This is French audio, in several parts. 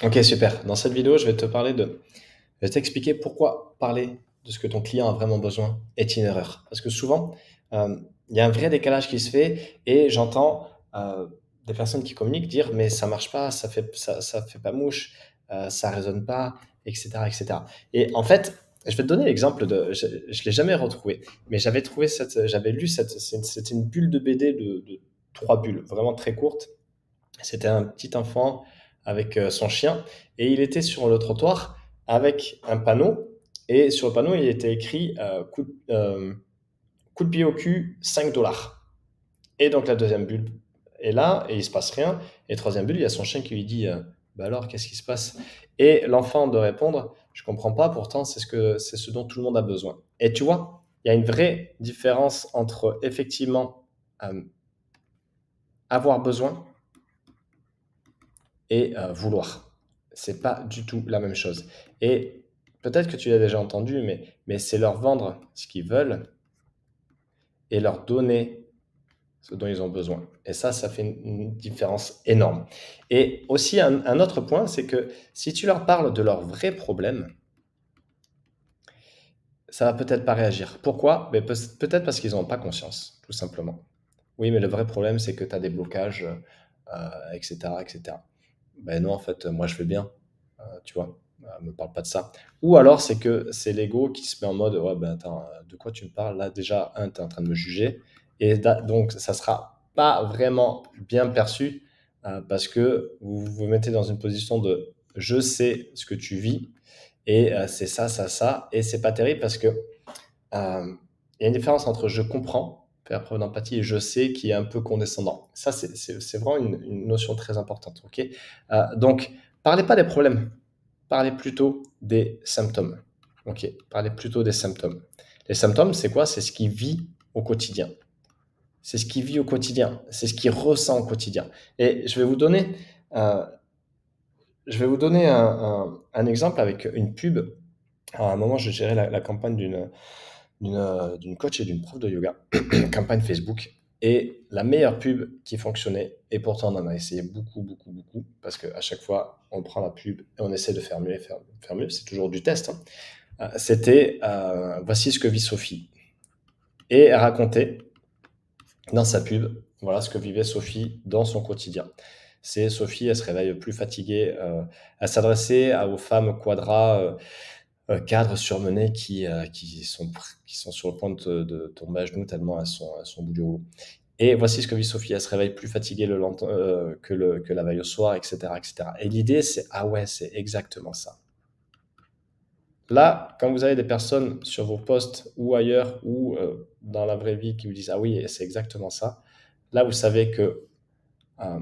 Ok, super. Dans cette vidéo, je vais t'expliquer pourquoi parler de ce que ton client a vraiment besoin est une erreur. Parce que souvent, il y a un vrai décalage qui se fait et j'entends des personnes qui communiquent dire mais ça marche pas, ça fait pas mouche, ça résonne pas, etc., etc. Et en fait, je vais te donner l'exemple je l'ai jamais retrouvé, mais j'avais lu c'était une bulle de BD de trois bulles, vraiment très courte. C'était un petit enfant avec son chien et il était sur le trottoir avec un panneau et sur le panneau il était écrit coup de pied au cul, 5 dollars. Et donc la deuxième bulle est là et il se passe rien. Et troisième bulle, il y a son chien qui lui dit bah alors qu'est-ce qui se passe? Et l'enfant de répondre je comprends pas, pourtant c'est ce dont tout le monde a besoin. Et tu vois, il y a une vraie différence entre effectivement avoir besoin et vouloir. C'est pas du tout la même chose. Et peut-être que tu l'as déjà entendu, mais c'est leur vendre ce qu'ils veulent et leur donner ce dont ils ont besoin. Et ça fait une différence énorme. Et aussi, un autre point, c'est que si tu leur parles de leurs vrais problèmes, ça va peut-être pas réagir. Pourquoi? Mais peut-être parce qu'ils n'ont pas conscience, tout simplement. Oui, mais le vrai problème, c'est que tu as des blocages, etc., etc. Ben non, en fait, moi je vais bien, tu vois, me parle pas de ça. Ou alors c'est que c'est l'ego qui se met en mode, ouais, ben attends, de quoi tu me parles là? Déjà, un, tu es en train de me juger, et donc ça sera pas vraiment bien perçu, parce que vous vous mettez dans une position de je sais ce que tu vis, et c'est ça, ça, ça, et c'est pas terrible parce que il y a une différence entre je comprends, faire preuve d'empathie, et je sais qui est un peu condescendant. Ça, c'est vraiment une notion très importante. Ok. Donc, parlez pas des problèmes, parlez plutôt des symptômes. Ok, parlez plutôt des symptômes. Les symptômes, c'est quoi? C'est ce qu'il vit au quotidien. C'est ce qu'il vit au quotidien. C'est ce qu'il ressent au quotidien. Et euh, je vais vous donner un exemple avec une pub. À un moment, je gérais la campagne d'une coach et d'une prof de yoga, campagne Facebook. Et la meilleure pub qui fonctionnait, et pourtant on en a essayé beaucoup, beaucoup, beaucoup, parce qu'à chaque fois, on prend la pub et on essaie de faire mieux, faire mieux, c'est toujours du test, hein. C'était voici ce que vit Sophie. Et elle racontait dans sa pub, voilà ce que vivait Sophie dans son quotidien. C'est Sophie, elle se réveille plus fatiguée, elle s'adressait aux femmes quadra, cadres surmenés qui sont sur le point de tomber à genoux tellement elles sont au bout du rouleau. Et voici ce que vit Sophie, elle se réveille plus fatiguée que la veille au soir, etc., etc. Et l'idée, c'est, ah ouais, c'est exactement ça. Là, quand vous avez des personnes sur vos posts ou ailleurs ou dans la vraie vie qui vous disent, ah oui, c'est exactement ça, là, vous savez que euh,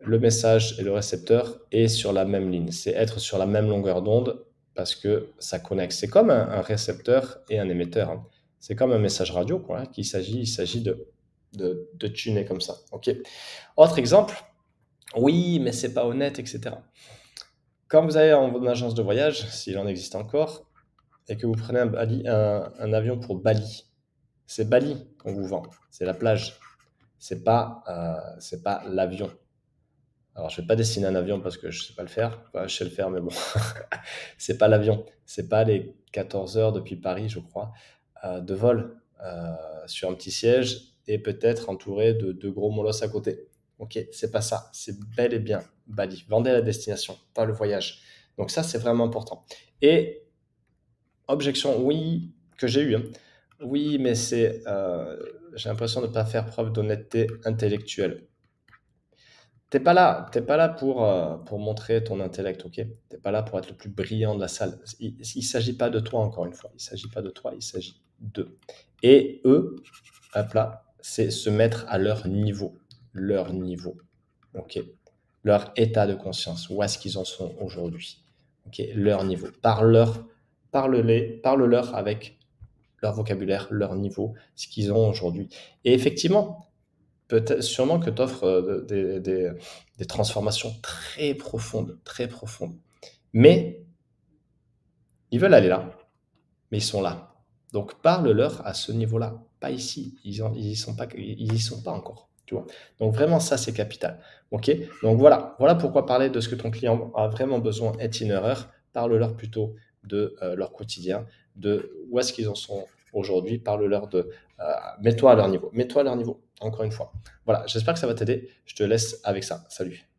le message et le récepteur est sur la même ligne. C'est être sur la même longueur d'onde parce que ça connecte. C'est comme un récepteur et un émetteur, hein. C'est comme un message radio, quoi, hein, il s'agit de tuner comme ça. Ok. Autre exemple, oui, mais c'est pas honnête, etc. Quand vous allez en agence de voyage, s'il en existe encore, et que vous prenez un avion pour Bali, c'est Bali qu'on vous vend, c'est la plage, c'est pas l'avion. Alors, je vais pas dessiner un avion parce que je sais pas le faire. Enfin, je sais le faire, mais bon, c'est pas l'avion. C'est pas les 14 heures depuis Paris, je crois, de vol sur un petit siège et peut-être entouré de deux gros molosses à côté. Ok, c'est pas ça. C'est bel et bien Bali. Vendez la destination, pas le voyage. Donc ça, c'est vraiment important. Et objection, oui, que j'ai eu, hein. Oui, mais j'ai l'impression de ne pas faire preuve d'honnêteté intellectuelle. T'es pas là pour montrer ton intellect, ok? T'es pas là pour être le plus brillant de la salle. Il s'agit pas de toi, encore une fois. Il s'agit pas de toi, il s'agit d'eux. Et eux, hop là, c'est se mettre à leur niveau. Leur niveau, ok? Leur état de conscience. Où est-ce qu'ils en sont aujourd'hui? Ok? Leur niveau. Parle-leur avec leur vocabulaire, leur niveau, ce qu'ils ont aujourd'hui. Et effectivement, peut-être, sûrement que tu offres des transformations très profondes, très profondes. Mais ils veulent aller là, mais ils sont là. Donc parle-leur à ce niveau-là, pas ici. Ils y sont pas encore. Tu vois? Donc vraiment ça, c'est capital. OK? Donc voilà pourquoi parler de ce que ton client a vraiment besoin est une erreur. Parle-leur plutôt de, leur quotidien, de où est-ce qu'ils en sont aujourd'hui. Parle-leur de, mets-toi à leur niveau, encore une fois. Voilà, j'espère que ça va t'aider. Je te laisse avec ça. Salut.